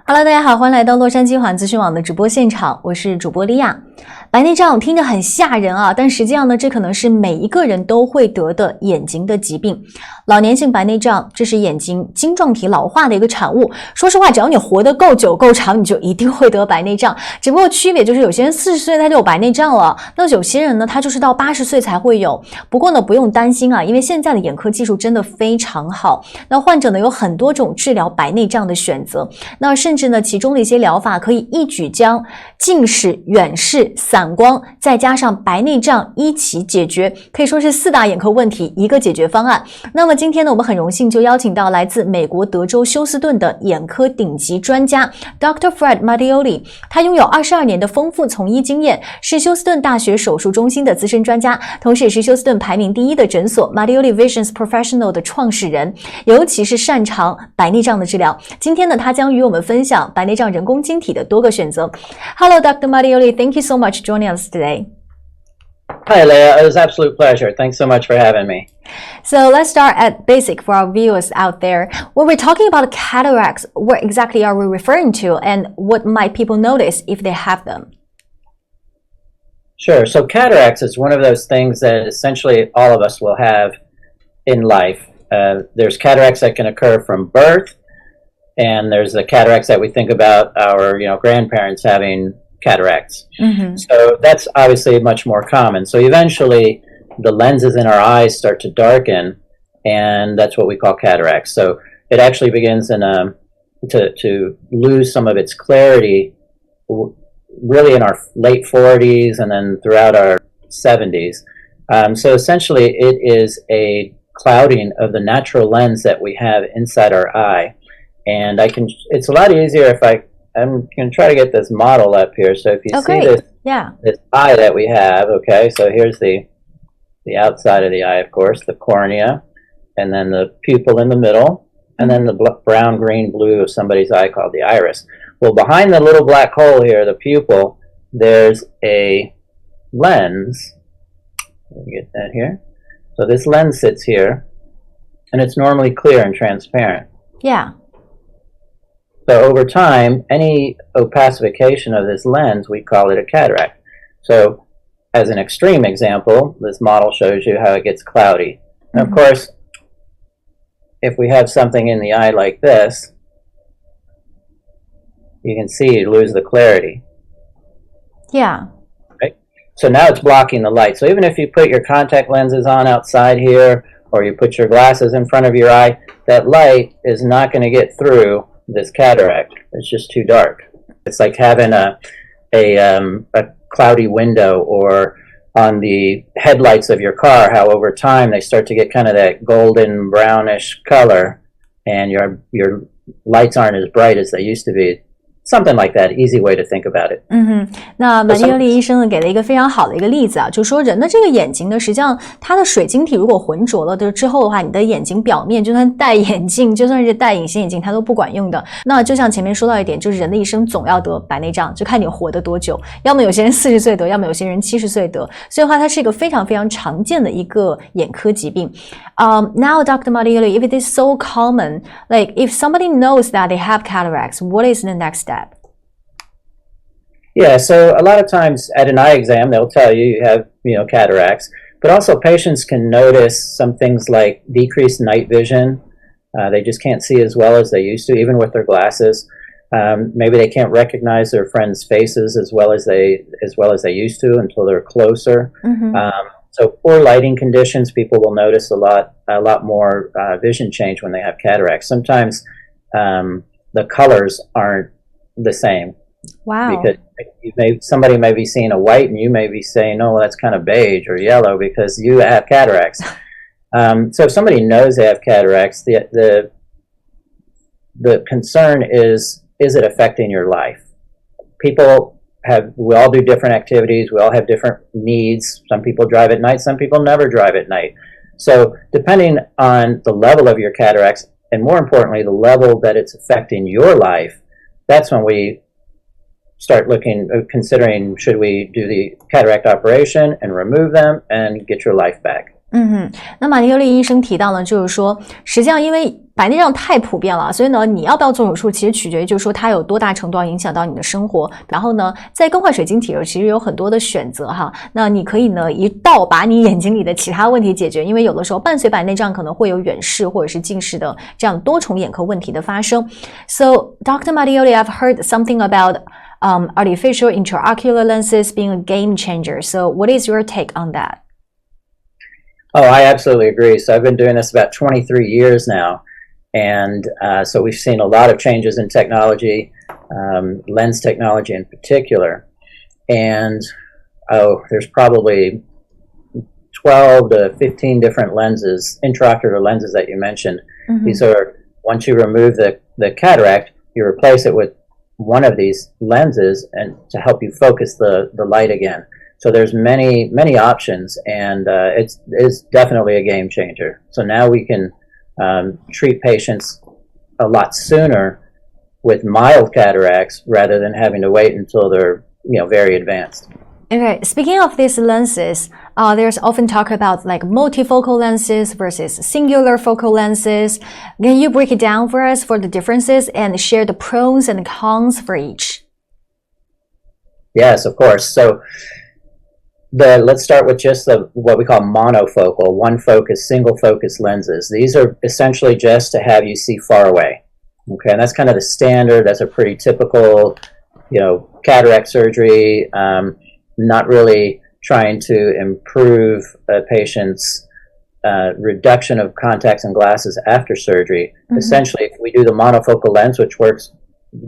Hello， 大家好，欢迎来到洛杉矶环资讯网的直播现场，我是主播莉亚。白内障听着很吓人啊，但实际上呢，这可能是每一个人都会得的眼睛的疾病。老年性白内障，这是眼睛晶状体老化的一个产物。说实话，只要你活得够久够长，你就一定会得白内障。只不过区别就是有些人40岁他就有白内障了，那有些人呢，他就是到80岁才会有。不过呢，不用担心啊，因为现在的眼科技术真的非常好。那患者呢有很多种治疗白内障的选择，那甚至呢，其中的一些疗法可以一举将近视、远视、散光再加上白内障一起解决，可以说是4大眼科问题一个解决方案。那么今天呢，我们很荣幸就邀请到来自美国德州休斯顿的眼科顶级专家 Dr. Fred Mattioli， 他拥有22年的丰富从医经验，是休斯顿大学手术中心的资深专家，同时也是休斯顿排名第一的诊所 Mattioli Vision Professionals 的创始人，尤其是擅长白内障的治疗。今天呢，他将与我们分享白内障人工晶体的多个选择。Hello, Dr. Mattioli, thank you so much for joining us today. Hi, Leah. It was an absolute pleasure. Thanks so much for having me. So let's start at basic for our viewers out there. When we're talking about cataracts, what exactly are we referring to, and what might people notice if they have them? Sure. So cataracts is one of those things that essentially all of us will have in life. There's cataracts that can occur from birth, and there's the cataracts that we think about our grandparents having cataracts. Mm-hmm. So that's obviously much more common. So eventually the lenses in our eyes start to darken, and that's what we call cataracts. So it actually begins to lose some of its clarity really in our late 40s and then throughout our 70s. So essentially it is a clouding of the natural lens that we have inside our eye. And it's a lot easier if I'm going to try to get this model up here. So if you see this eye that we have, okay, so here's the outside of the eye, of course, the cornea, and then the pupil in the middle, and then the brown, green, blue of somebody's eye called the iris. Well, behind the little black hole here, the pupil, there's a lens. Let me get that here. So this lens sits here, and it's normally clear and transparent. Yeah. So over time, any opacification of this lens, we call it a cataract. So as an extreme example, this model shows you how it gets cloudy. And of course, if we have something in the eye like this, you can see you lose the clarity. Yeah. Right? So now it's blocking the light. So even if you put your contact lenses on outside here, or you put your glasses in front of your eye, that light is not going to get through this cataract. It's just too dark. It's like having a cloudy window, or on the headlights of your car, how over time they start to get kind of that golden brownish color, and your lights aren't as bright as they used to be. Something like that, easy way to think about it. 那马蒂欧利医生呢给了一个非常好的一个例子啊，就是说人的这个眼睛呢，实际上它的水晶体如果浑浊了之后的话，你的眼睛表面就算戴眼镜，就算是戴隐形眼镜，它都不管用的。那就像前面说到一点，就是人的一生总要得白内障，就看你活得多久。要么有些人40岁得，要么有些人70岁得。所以的话，它是一个非常非常常见的一个眼科疾病。Now, Dr. Mattioli, if it is so common, like if somebody knows that they have cataracts, what is the next step? Yeah, so a lot of times at an eye exam, they'll tell you have, cataracts, but also patients can notice some things like decreased night vision. They just can't see as well as they used to, even with their glasses. Maybe they can't recognize their friends' faces as well as they used to until they're closer. So poor lighting conditions, people will notice a lot more vision change when they have cataracts. Sometimes the colors aren't the same. Wow. Because somebody may be seeing a white and you may be saying, oh, well, that's kind of beige or yellow because you have cataracts. So if somebody knows they have cataracts, the concern is it affecting your life? We all do different activities. We all have different needs. Some people drive at night. Some people never drive at night. So depending on the level of your cataracts, and more importantly, the level that it's affecting your life, that's when we start considering should we do the cataract operation and remove them and get your life back. 那马蒂欧利医生提到呢，就是说，实际上因为白内障太普遍了，所以呢，你要不要做手术，其实取决于就是说它有多大程度要影响到你的生活。然后呢，在更换水晶体其实有很多的选择哈。那你可以呢一道把你眼睛里的其他问题解决，因为有的时候伴随白内障可能会有远视或者是近视的这样多重眼科问题的发生。So, Dr. Mattioli, I've heard something about artificial intraocular lenses being a game changer. So, what is your take on that? Oh, I absolutely agree. So I've been doing this about 23 years now. And so we've seen a lot of changes in technology, lens technology in particular. And there's probably 12 to 15 different lenses, intraocular lenses that you mentioned. These are, once you remove the cataract, you replace it with one of these lenses and to help you focus the light again. So there's many options, and it's definitely a game changer. So now we can treat patients a lot sooner with mild cataracts rather than having to wait until they're very advanced. Okay, speaking of these lenses, there's often talk about like multifocal lenses versus singular focal lenses. Can you break it down for us for the differences and share the pros and cons for each? Yes, of course. So let's start with just what we call monofocal, one focus, single focus lenses. These are essentially just to have you see far away. Okay, and that's kind of the standard. That's a pretty typical, cataract surgery. Not really trying to improve a patient's reduction of contacts and glasses after surgery. Essentially, if we do the monofocal lens, which works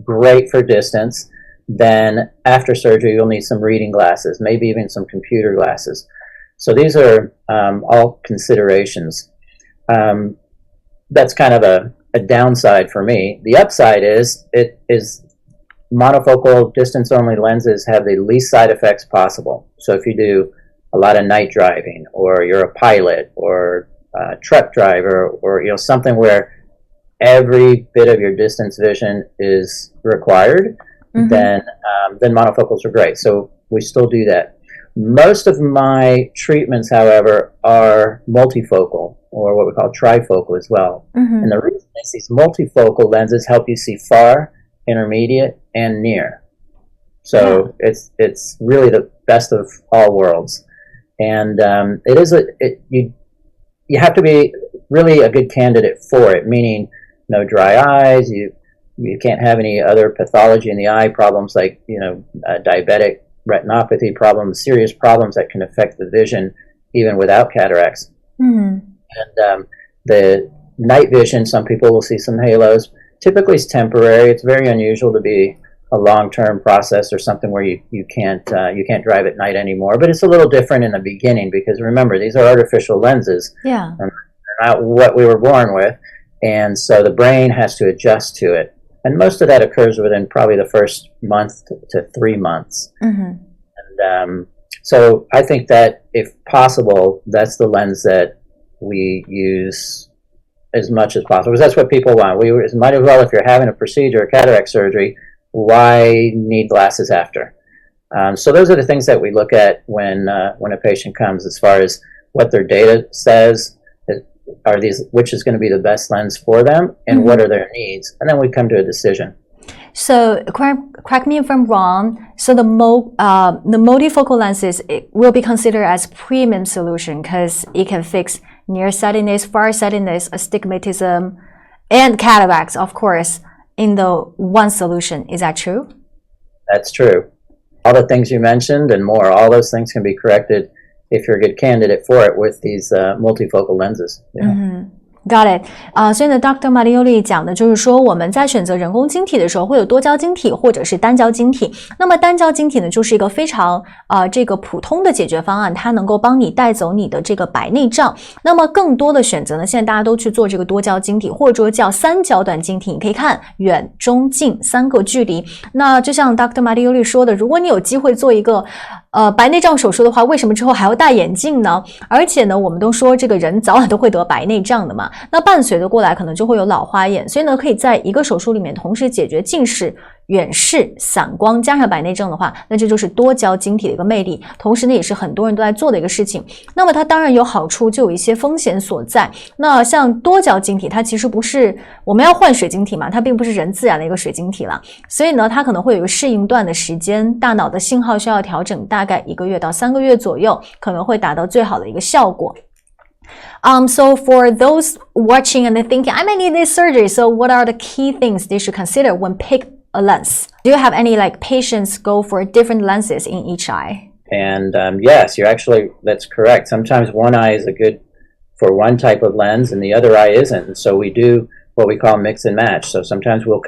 great for distance, then after surgery you'll need some reading glasses, maybe even some computer glasses. So these are all considerations. That's kind of a downside for me. The upside is monofocal distance-only lenses have the least side effects possible. So if you do a lot of night driving, or you're a pilot, or a truck driver, or something where every bit of your distance vision is required, then monofocals are great. So we still do that. Most of my treatments, however, are multifocal, or what we call trifocal as well. And the reason is these multifocal lenses help you see far, intermediate, and near. So it's really the best of all worlds. And you have to be really a good candidate for it, meaning no dry eyes, you can't have any other pathology in the eye, problems like diabetic retinopathy problems, serious problems that can affect the vision even without cataracts. And the night vision, some people will see some halos. Typically it's temporary. It's very unusual to be a long-term process or something where you can't drive at night anymore. But it's a little different in the beginning because remember, these are artificial lenses. Yeah. They're not what we were born with. And so the brain has to adjust to it. And most of that occurs within probably the first month to 3 months. And so I think that if possible, that's the lens that we use as much as possible, because that's what people want. We might as well, if you're having a procedure, a cataract surgery, why need glasses after? So those are the things that we look at when a patient comes, as far as what their data says, which is going to be the best lens for them, and what are their needs, and then we come to a decision. So correct me if I'm wrong. So the multifocal lenses will be considered as premium solution because it can fix nearsightedness, farsightedness, astigmatism, and cataracts, of course, in the one solution. Is that true? That's true. All the things you mentioned and more, all those things can be corrected if you're a good candidate for it with these multifocal lenses. Got it. 所以呢 Dr. Mattioli 讲的就是说我们在选择人工晶体的时候会有多焦晶体或者是单焦晶体。那么单焦晶体呢就是一个非常这个普通的解决方案，它能够帮你带走你的这个白内障。那么更多的选择呢，现在大家都去做这个多焦晶体，或者说叫三焦段晶体，你可以看远、中、近三个距离。那就像 Dr. Mattioli 说的，如果你有机会做一个白内障手术的话，为什么之后还要戴眼镜呢？而且呢，我们都说这个人早晚都会得白内障的嘛，那伴随着过来可能就会有老花眼，所以呢，可以在一个手术里面同时解决近视、远视、散光加上白内障的话，那这就是多焦晶体的一个魅力，同时呢也是很多人都在做的一个事情。那么它当然有好处，就有一些风险所在。那像多焦晶体，它其实不是我们要换水晶体嘛，它并不是人自然的一个水晶体啦，所以呢它可能会有一个适应段的时间，大脑的信号需要调整大概1个月到3个月左右，可能会达到最好的一个效果。So for those watching and they're thinking, I might need this surgery, so what are the key things they should consider when pick a lens? Do you have any like patients go for different lenses in each eye? And yes, that's correct. Sometimes one eye is good for one type of lens and the other eye isn't. And so we do what we call mix and match. So sometimes we'll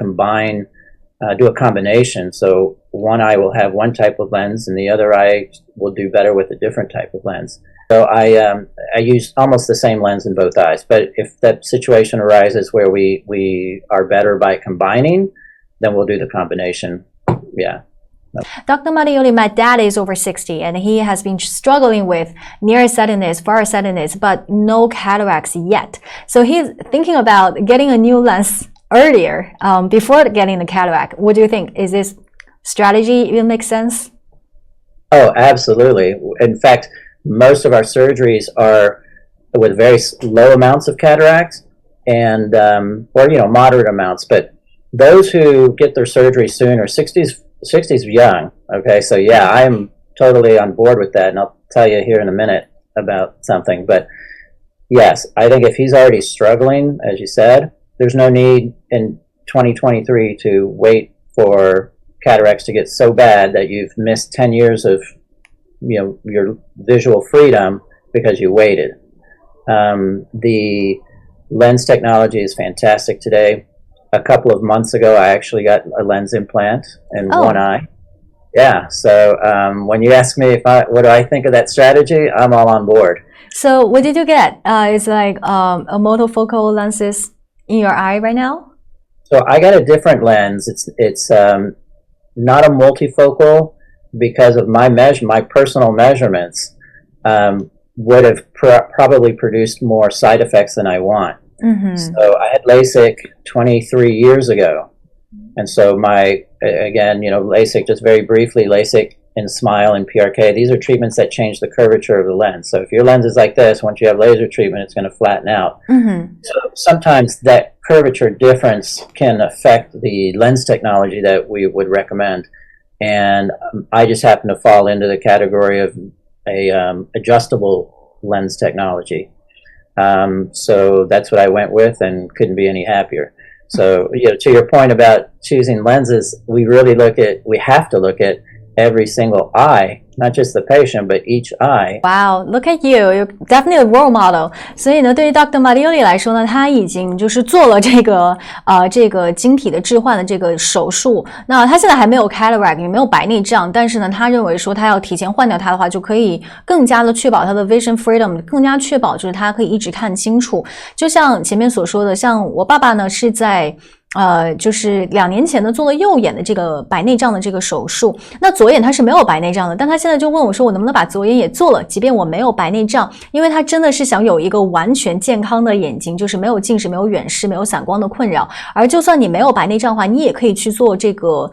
do a combination. So one eye will have one type of lens and the other eye will do better with a different type of lens. So I use almost the same lens in both eyes, but if that situation arises where we are better by combining, then we'll do the combination. Yeah. Dr. Mattioli, my dad is over 60 and he has been struggling with nearsightedness, farsightedness, but no cataracts yet. So he's thinking about getting a new lens earlier before getting the cataract. What do you think? Is this strategy even make sense? Oh, absolutely. In fact, most of our surgeries are with very low amounts of cataracts and or moderate amounts, but those who get their surgery soon are 60s young. Okay, so yeah, I'm totally on board with that, and I'll tell you here in a minute about something. But yes, I think if he's already struggling, as you said, there's no need in 2023 to wait for cataracts to get so bad that you've missed 10 years of your visual freedom because you waited. The lens technology is fantastic today. A couple of months ago, I actually got a lens implant in one eye. Yeah, so when you ask me what do I think of that strategy, I'm all on board. So what did you get? It's like a multifocal lenses in your eye right now? So I got a different lens. It's not a multifocal because of my personal measurements would have probably produced more side effects than I want. Mm-hmm. So I had LASIK 23 years ago. And so LASIK, just very briefly, LASIK and SMILE and PRK, these are treatments that change the curvature of the lens. So if your lens is like this, once you have laser treatment, it's going to flatten out. Mm-hmm. So sometimes that curvature difference can affect the lens technology that we would recommend. And I just happen to fall into the category of a adjustable lens technology. So that's what I went with and couldn't be any happier. So, to your point about choosing lenses, we have to look at every single eye, not just the patient, but each eye. Wow, look at you. You're definitely a role model. 所以呢，对于 Dr. Mattioli 来说呢，他已经就是做了这个晶体的置换的这个手术。那他现在还没有 cataract， 也没有白内障，但是呢，他认为说他要提前换掉它的话，就可以更加的确保他的 vision freedom， 更加确保就是他可以一直看清楚。就像前面所说的，像我爸爸呢是在就是2年前呢做了右眼的这个白内障的这个手术，那左眼他是没有白内障的，但他现在就问我说我能不能把左眼也做了，即便我没有白内障，因为他真的是想有一个完全健康的眼睛，就是没有近视、没有远视、没有散光的困扰。而就算你没有白内障的话，你也可以去做这个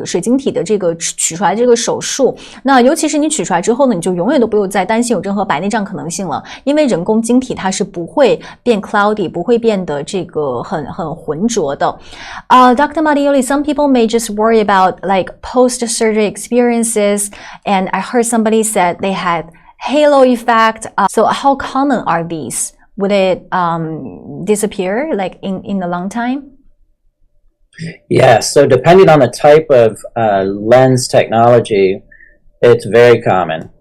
水晶体的这个取出来这个手术。那尤其是你取出来之后呢，你就永远都不用再担心有任何白内障可能性了，因为人工晶体它是不会变 cloudy， 不会变得这个很浑浊。Dr. Mattioli, some people may just worry about like post-surgery experiences, and I heard somebody said they had halo effect. So how common are these? Would it disappear like in a long time? Yeah, so depending on the type of lens technology, it's very common.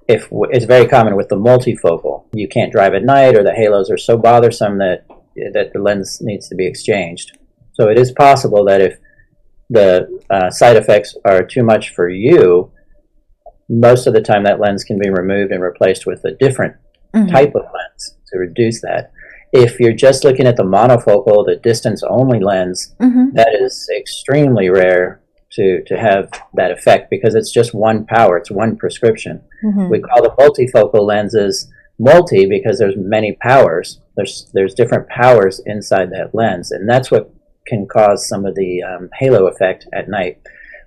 It's very common with the multifocal. You can't drive at night, or the halos are so bothersome that the lens needs to be exchanged. So it is possible that if the side effects are too much for you, most of the time that lens can be removed and replaced with a different type of lens to reduce that. If you're just looking at the monofocal, the distance-only lens, that is extremely rare to have that effect because it's just one power, it's one prescription. We call the multifocal lenses multi because there's many powers. There's different powers inside that lens, and that's what can cause some of the halo effect at night.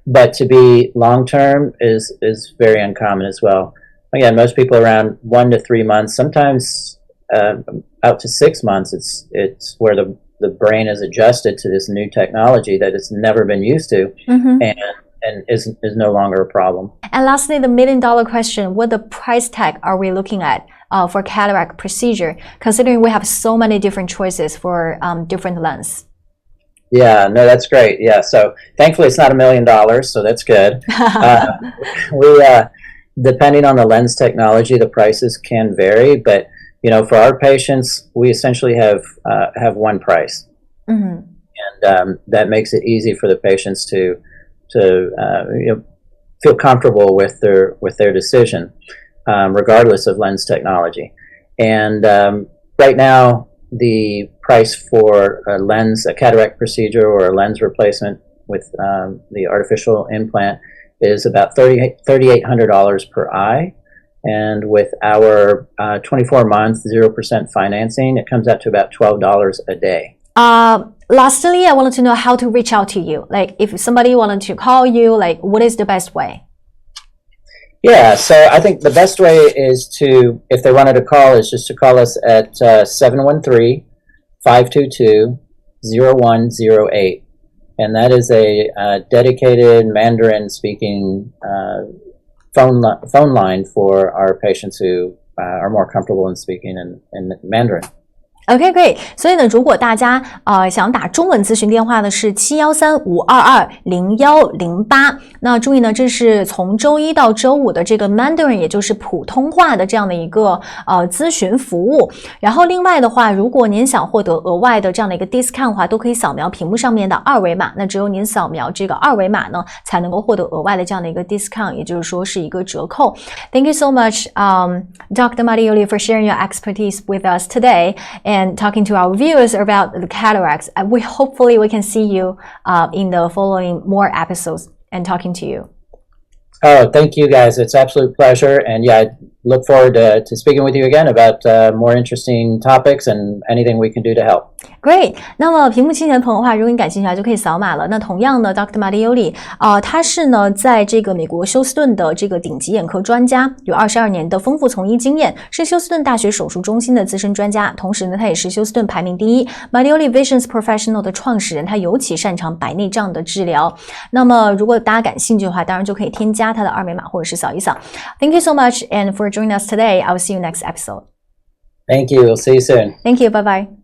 But to be long-term is very uncommon as well. Again, most people around 1 to 3 months, sometimes out to 6 months, it's where the brain is adjusted to this new technology that it's never been used to, and is no longer a problem. And lastly, the $1,000,000 question, what the price tag are we looking at for cataract procedure, considering we have so many different choices for different lens? Yeah, no, that's great. Yeah, so thankfully it's not $1,000,000, so that's good. Depending on the lens technology, the prices can vary, but for our patients, we essentially have one price, and that makes it easy for the patients to feel comfortable with their decision, regardless of lens technology. And right now, the price for a cataract procedure or a lens replacement with the artificial implant is about $3,800 per eye. And with our 24-month 0% financing, it comes out to about $12 a day. Lastly, I wanted to know how to reach out to you. Like if somebody wanted to call you, like what is the best way? Yeah, so I think the best way is if they wanted to call, is just to call us at 713-522-0108. And that is a dedicated Mandarin-speaking phone line for our patients who are more comfortable in speaking in Mandarin. OK, great. 所以呢，如果大家想打中文咨询电话的是713-522-0108。那注意呢，这是从周一到周五的这个 Mandarin， 也就是普通话的这样的一个咨询服务。然后另外的话，如果您想获得额外的这样的一个 discount 的话，都可以扫描屏幕上面的二维码。那只有您扫描这个二维码呢，才能够获得额外的这样的一个 discount， 也就是说是一个折扣。Thank you so much, Dr. Mattioli, for sharing your expertise with us today and talking to our viewers about the cataracts. Hopefully we can see you in the following more episodes and talking to you. Oh, thank you guys. It's an absolute pleasure. And yeah, I look forward to speaking with you again about more interesting topics and anything we can do to help. Great. 那么屏幕前的朋友的话，如果你感兴趣的话，就可以扫码了。那同样呢 Dr. Mattioli 他是呢在这个美国休斯顿的这个顶级眼科专家，有22年的丰富从医经验，是休斯顿大学手术中心的资深专家，同时呢他也是休斯顿排名第一 Mattioli Vision Professionals 的创始人，他尤其擅长白内障的治疗。那么如果大家感兴趣的话，当然就可以添加他的二维码或者是扫一扫。Thank you so much and for joining us today. I will see you next episode. Thank you. We'll see you soon. Thank you. Bye bye.